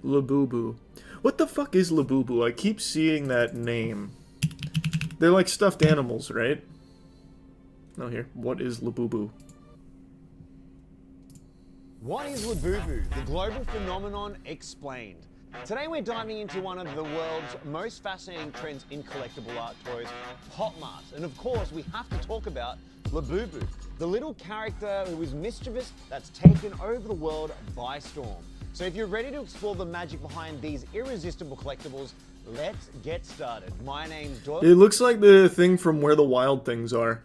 Labubu. What the fuck is Labubu? I keep seeing that name. They're like stuffed animals, right? Oh, here. What is Labubu? What is Labubu? The global phenomenon explained. Today we're diving into one of the world's most fascinating trends in collectible art toys, Pop Mart. And of course, we have to talk about Labubu, the little character who is mischievous that's taken over the world by storm. So if you're ready to explore the magic behind these irresistible collectibles, let's get started. My name's Doyle. It looks like the thing from Where the Wild Things Are.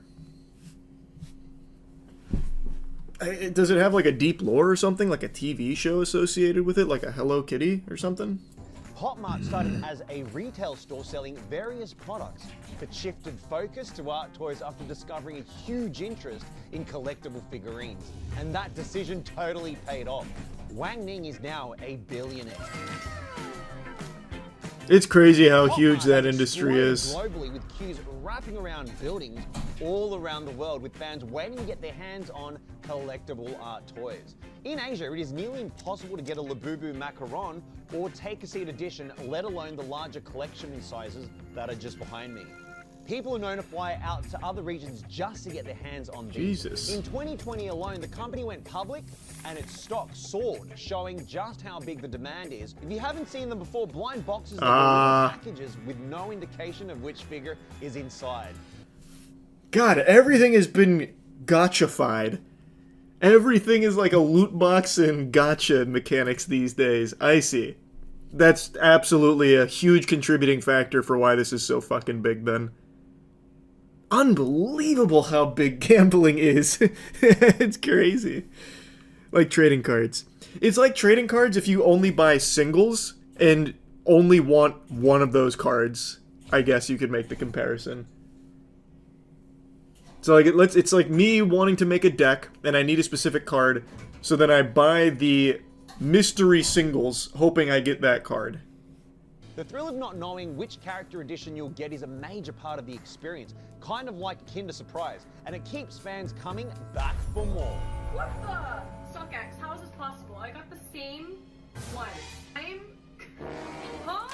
Does it have like a deep lore or something? Like a TV show associated with it? Like a Hello Kitty or something? Pop Mart started as a retail store selling various products, but shifted focus to art toys after discovering a huge interest in collectible figurines. And that decision totally paid off. Wang Ning is now a billionaire. It's crazy how Pop huge Mart that has industry exploded is. globally, with queues wrapping around buildings all around the world, with fans waiting to get their hands on collectible art toys. In Asia, it is nearly impossible to get a Labubu macaron or Take a Seat edition, let alone the larger collection sizes that are just behind me. People are known to fly out to other regions just to get their hands on these. Jesus. In 2020 alone, the company went public and its stock soared, showing just how big the demand is. If you haven't seen them before, blind boxes are little packages with no indication of which figure is inside. God, everything has been gotcha-fied. Everything is like a loot box and gotcha mechanics these days. I see. That's absolutely a huge contributing factor for why this is so fucking big then. Unbelievable how big gambling is. It's crazy. Like trading cards. It's like trading cards if you only buy singles and only want one of those cards. I guess you could make the comparison. So like it's like me wanting to make a deck and I need a specific card, so then I buy the mystery singles hoping I get that card. The thrill of not knowing which character edition you'll get is a major part of the experience, kind of like Kinder Surprise, and it keeps fans coming back for more. What the? SuckX, how is this possible? I got the same one. Huh?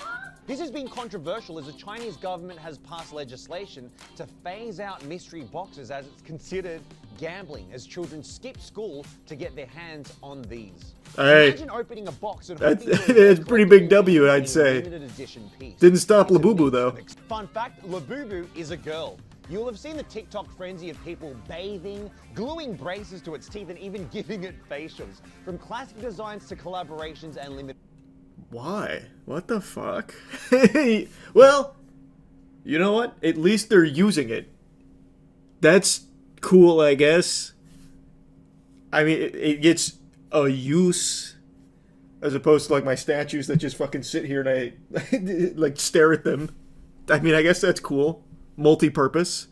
This has been controversial as the Chinese government has passed legislation to phase out mystery boxes as it's considered gambling, as children skip school to get their hands on these. Hey, Imagine opening a box and that's hoping a pretty big W, I'd say. limited edition piece. Didn't stop Labubu though. Fun fact, Labubu is a girl. You'll have seen the TikTok frenzy of people bathing, gluing braces to its teeth, and even giving it facials. From classic designs to collaborations and limited... Why? What the fuck? Well, you know what? At least they're using it. That's cool, I guess. I mean, it gets a use, as opposed to like my statues that just fucking sit here and I like stare at them. I mean, I guess that's cool. Multi-purpose.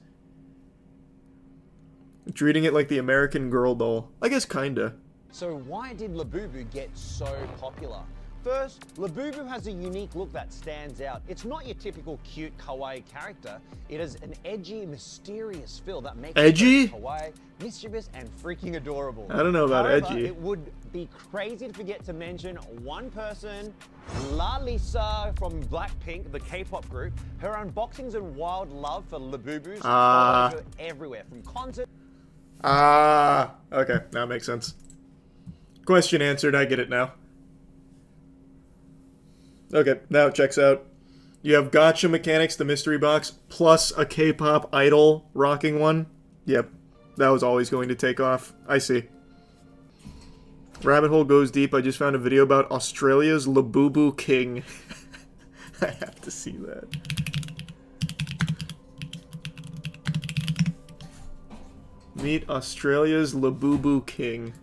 Treating it like the American Girl doll. I guess kinda. So why did Labubu get so popular? First, Labubu has a unique look that stands out. It's not your typical cute kawaii character. It has an edgy, mysterious feel that makes Edgy? it kawaii, mischievous, and freaking adorable. I don't know about However, edgy. it would be crazy to forget to mention one person, La Lisa from Blackpink, the K-pop group. Her unboxings and wild love for Labubus follow her everywhere, from concerts. Okay, that makes sense. Question answered, I get it now. Okay, now it checks out. You have gotcha mechanics, the mystery box, plus a K-pop idol rocking one. Yep, that was always going to take off. I see. Rabbit hole goes deep. I just found a video about Australia's Labubu King. I have to see that. Meet Australia's Labubu King.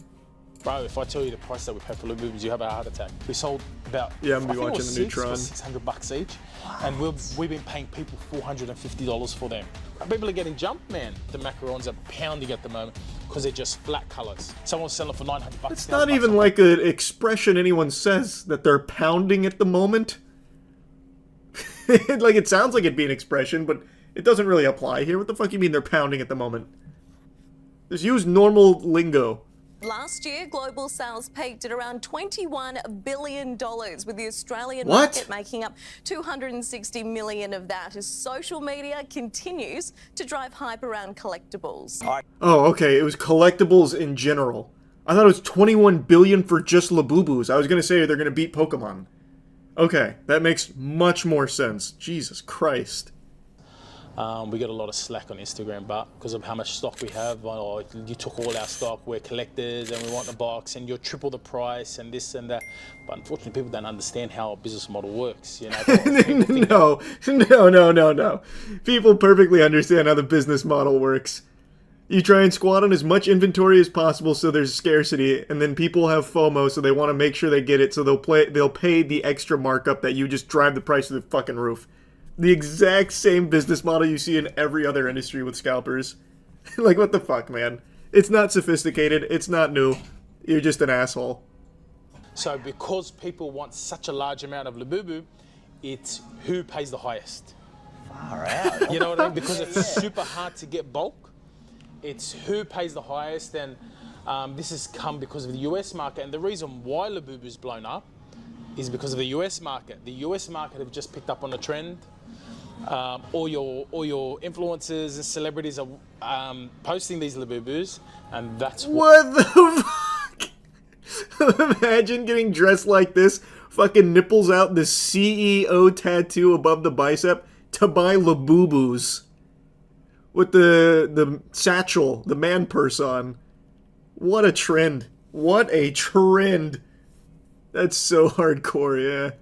Bro, if I tell you the price that we pay for Labubus, you have a heart attack. We sold about, Yeah, I'm I gonna be think it watching was the new six for Tron. $600 each, and we've been paying people $450 for them. People are getting jumped, man. The macarons are pounding at the moment because they're just flat colors. Someone's selling for $900. It's not even like an expression anyone says that they're pounding at the moment. Like, it sounds like it'd be an expression, but it doesn't really apply here. What the fuck you mean they're pounding at the moment? Just use normal lingo. Last year, global sales peaked at around $21 billion, with the Australian What? market making up $260 million of that, as social media continues to drive hype around collectibles. Oh, okay. It was collectibles in general. I thought it was 21 billion for just Labubus. I was gonna say they're gonna beat Pokemon. Okay, that makes much more sense. Jesus Christ. We get a lot of slack on Instagram, but because of how much stock we have, oh, you took all our stock, we're collectors and we want the box and you're triple the price and this and that. But unfortunately, people don't understand how a business model works. You know, No. People perfectly understand how the business model works. You try and squat on as much inventory as possible so there's scarcity, and then people have FOMO, so they want to make sure they get it, so they'll pay the extra markup that you just drive the price to the fucking roof. The exact same business model you see in every other industry with scalpers. Like, what the fuck, man? It's not sophisticated. It's not new. You're just an asshole. So because people want such a large amount of Labubu, it's who pays the highest. Far out. You know what I mean? Because it's super hard to get bulk. It's who pays the highest, and this has come because of the US market. And the reason why Labubu's blown up is because of the US market. The US market have just picked up on the trend. All your influencers and celebrities are posting these Labubus, and that's What the fuck? Imagine getting dressed like this, fucking nipples out, the CEO tattoo above the bicep, to buy Labubus. With the satchel, the man purse on. What a trend. What a trend. That's so hardcore, yeah.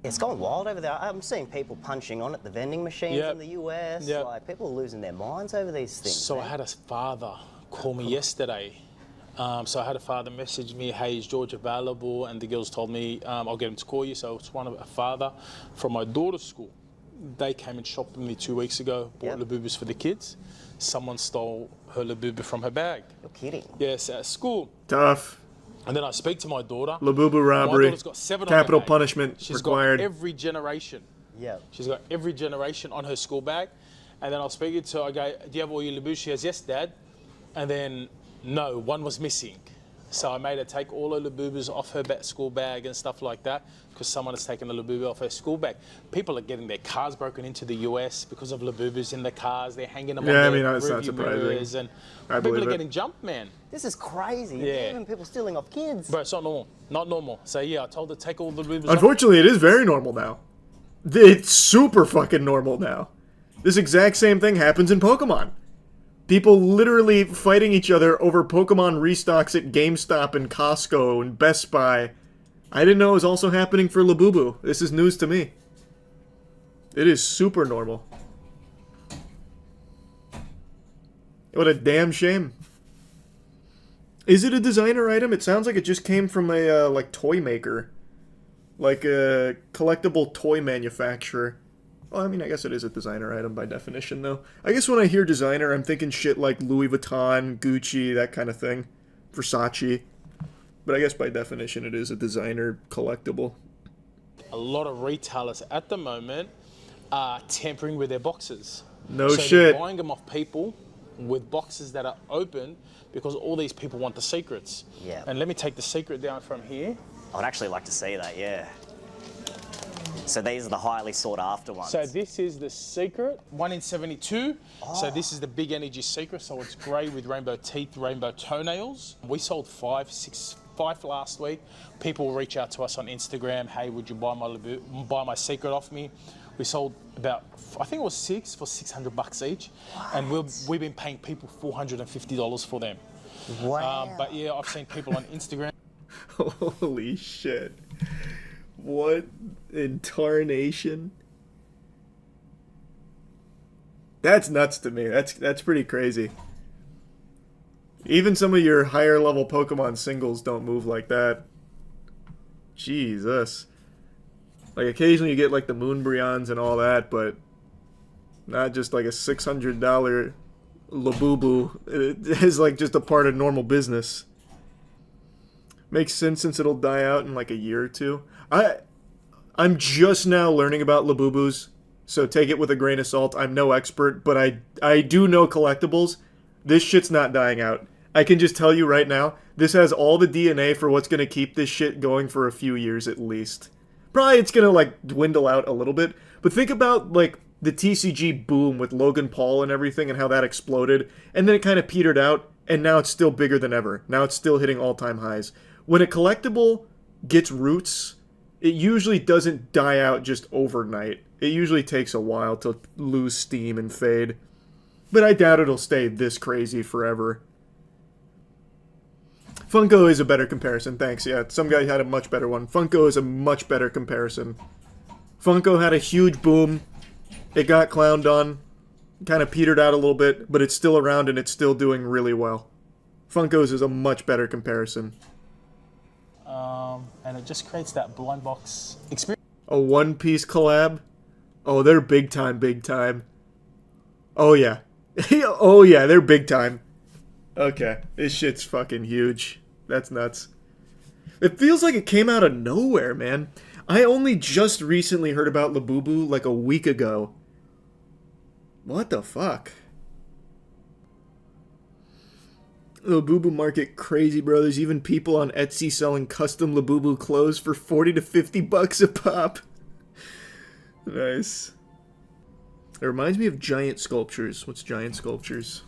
It's gone wild over there. I'm seeing people punching on at the vending machines Yep. in the US. Yep. Like, people are losing their minds over these things. So man. I had a father call me yesterday. So I had a father message me, hey, is George available? And the girls told me, I'll get him to call you. So it's a father from my daughter's school. They came and shopped with me 2 weeks ago, bought Labubus for the kids. Someone stole her Labubu from her bag. You're kidding. Yes, at school. Tough. And then I speak to my daughter. Labubu robbery. My daughter's got 7 on Capital her bag. punishment She's required. got every generation. Yeah. She's got every generation on her school bag. And then I'll speak to her, I go, do you have all your Labubus? She goes, yes, Dad. And then, no, one was missing. So I made her take all her Labubus off her school bag and stuff like that because someone has taken a Labubu off her school bag. People are getting their cars broken into the US because of Labubus in the cars. They're hanging them on Yeah, I their mean, that's not rearview surprising. mirrors, and I people believe are it. getting jumped, man. This is crazy. Yeah. Even people stealing off kids. Bro, it's not normal. Not normal. So yeah, I told her to take all the Labubus off. Unfortunately, it is very normal now. It's super fucking normal now. This exact same thing happens in Pokemon. People literally fighting each other over Pokemon restocks at GameStop and Costco and Best Buy. I didn't know it was also happening for Labubu. This is news to me. It is super normal. What a damn shame. Is it a designer item? It sounds like it just came from a, like, toy maker. Like a collectible toy manufacturer. Well, I mean, I guess it is a designer item by definition, though. I guess when I hear designer, I'm thinking shit like Louis Vuitton, Gucci, that kind of thing. Versace. But I guess by definition, it is a designer collectible. A lot of retailers at the moment are tampering with their boxes. No so shit. They're buying them off people with boxes that are open because all these people want the secrets. Yeah. And let me take the secret down from here. I'd actually like to see that, yeah. So these are the highly sought after ones. So this is the secret, 1 in 72. So this is the big energy secret. So it's grey with rainbow teeth, rainbow toenails. We sold 5 last week. People will reach out to us on Instagram. Hey, would you buy my secret off me? We sold about, I think it was 6 for $600 each. What? And we've been paying people $450 for them. Wow. But yeah, I've seen people on Instagram. Holy shit. What in tarnation? That's nuts to me. That's pretty crazy. Even some of your higher level Pokemon singles don't move like that. Jesus. Like occasionally you get like the Moonbreons and all that, but not just like a $600 Labubu. It is like just a part of normal business. Makes sense since it'll die out in like a year or two. I'm just now learning about Labubus, so take it with a grain of salt. I'm no expert, but I do know collectibles. This shit's not dying out. I can just tell you right now, this has all the DNA for what's going to keep this shit going for a few years at least. Probably it's going to, like, dwindle out a little bit, but think about, like, the TCG boom with Logan Paul and everything and how that exploded, and then it kind of petered out, and now it's still bigger than ever. Now it's still hitting all-time highs. When a collectible gets roots, it usually doesn't die out just overnight. It usually takes a while to lose steam and fade. But I doubt it'll stay this crazy forever. Funko is a better comparison, thanks. Yeah, some guy had a much better one. Funko is a much better comparison. Funko had a huge boom. It got clowned on. Kind of petered out a little bit, but it's still around and it's still doing really well. Funko's is a much better comparison. And it just creates that blind box experience. A One Piece collab? Oh, they're big time, big time. Oh, yeah. Oh, yeah, they're big time. Okay, this shit's fucking huge. That's nuts. It feels like it came out of nowhere, man. I only just recently heard about Labubu like a week ago. What the fuck? Labubu market crazy, bro. There's even people on Etsy selling custom Labubu clothes for 40 to 50 bucks a pop. Nice. It reminds me of giant sculptures. What's giant sculptures?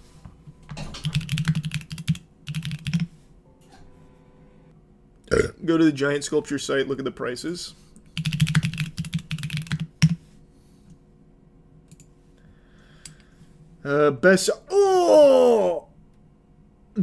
Go to the giant sculpture site, look at the prices. The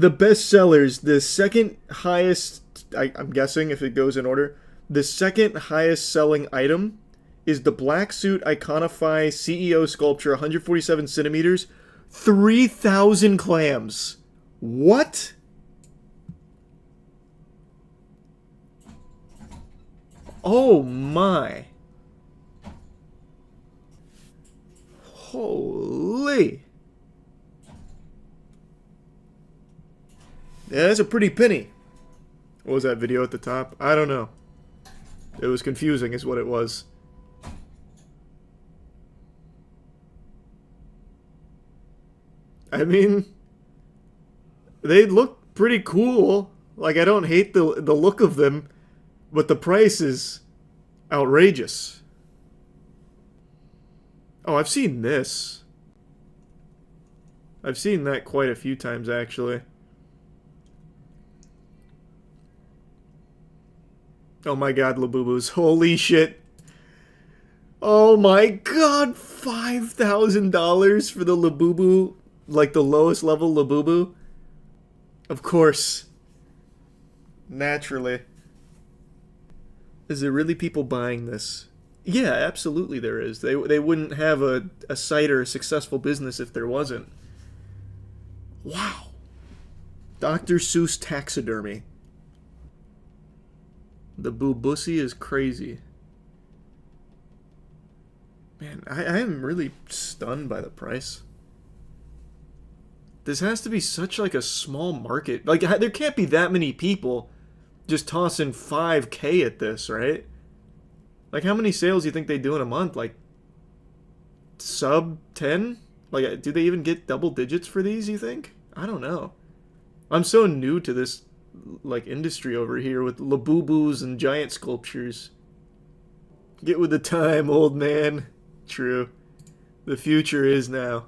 best sellers, the second highest, I'm guessing if it goes in order, the second highest selling item is the Black Suit Iconify CEO sculpture, 147 centimeters, 3,000 clams. What? Oh my. Holy. Yeah, that's a pretty penny. What was that video at the top? I don't know. It was confusing is what it was. I mean, they look pretty cool. Like, I don't hate the look of them, but the price is outrageous. Oh, I've seen this. I've seen that quite a few times, actually. Oh my god, Labubus. Holy shit. Oh my god, $5,000 for the Labubu, like the lowest level Labubu? Of course. Naturally. Is there really people buying this? Yeah, absolutely there is. They wouldn't have a site or a successful business if there wasn't. Wow. Dr. Seuss taxidermy. The Boobussy is crazy. Man, I am really stunned by the price. This has to be such like a small market. Like, there can't be that many people just tossing $5K at this, right? Like, how many sales do you think they do in a month? Like, sub 10? Like, do they even get double digits for these, you think? I don't know. I'm so new to this, like, industry over here with Labubus and giant sculptures. Get with the time, old man. True. The future is now.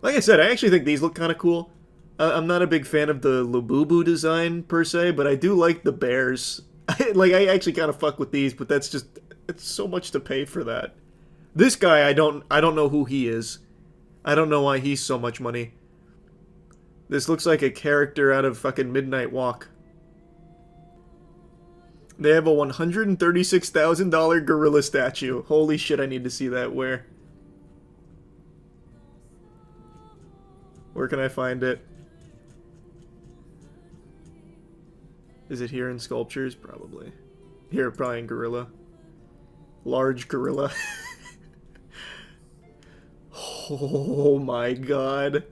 Like I said, I actually think these look kind of cool. I'm not a big fan of the Labubu design, per se, but I do like the bears. I actually kind of fuck with these, but that's just... It's so much to pay for that. This guy, I don't know who he is. I don't know why he's so much money. This looks like a character out of fucking Midnight Walk. They have a $136,000 gorilla statue. Holy shit, I need to see that. Where? Where can I find it? Is it here in sculptures? Probably. Here, probably in gorilla. Large gorilla. Oh my god.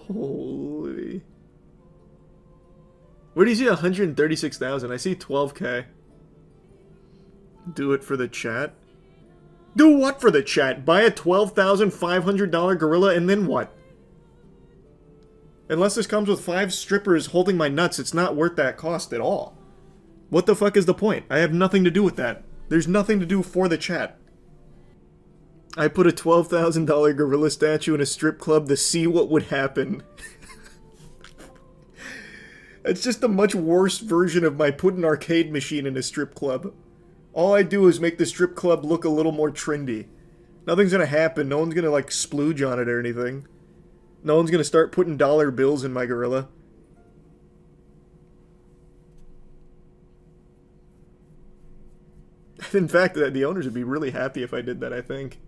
Holy. Where do you see 136,000? I see 12K. Do it for the chat? Do what for the chat? Buy a $12,500 gorilla and then what? Unless this comes with 5 strippers holding my nuts, it's not worth that cost at all. What the fuck is the point? I have nothing to do with that. There's nothing to do for the chat. I put a $12,000 gorilla statue in a strip club to see what would happen. It's just a much worse version of my put an arcade machine in a strip club. All I do is make the strip club look a little more trendy. Nothing's gonna happen. No one's gonna, like, splooge on it or anything. No one's gonna start putting dollar bills in my gorilla. In fact, the owners would be really happy if I did that, I think.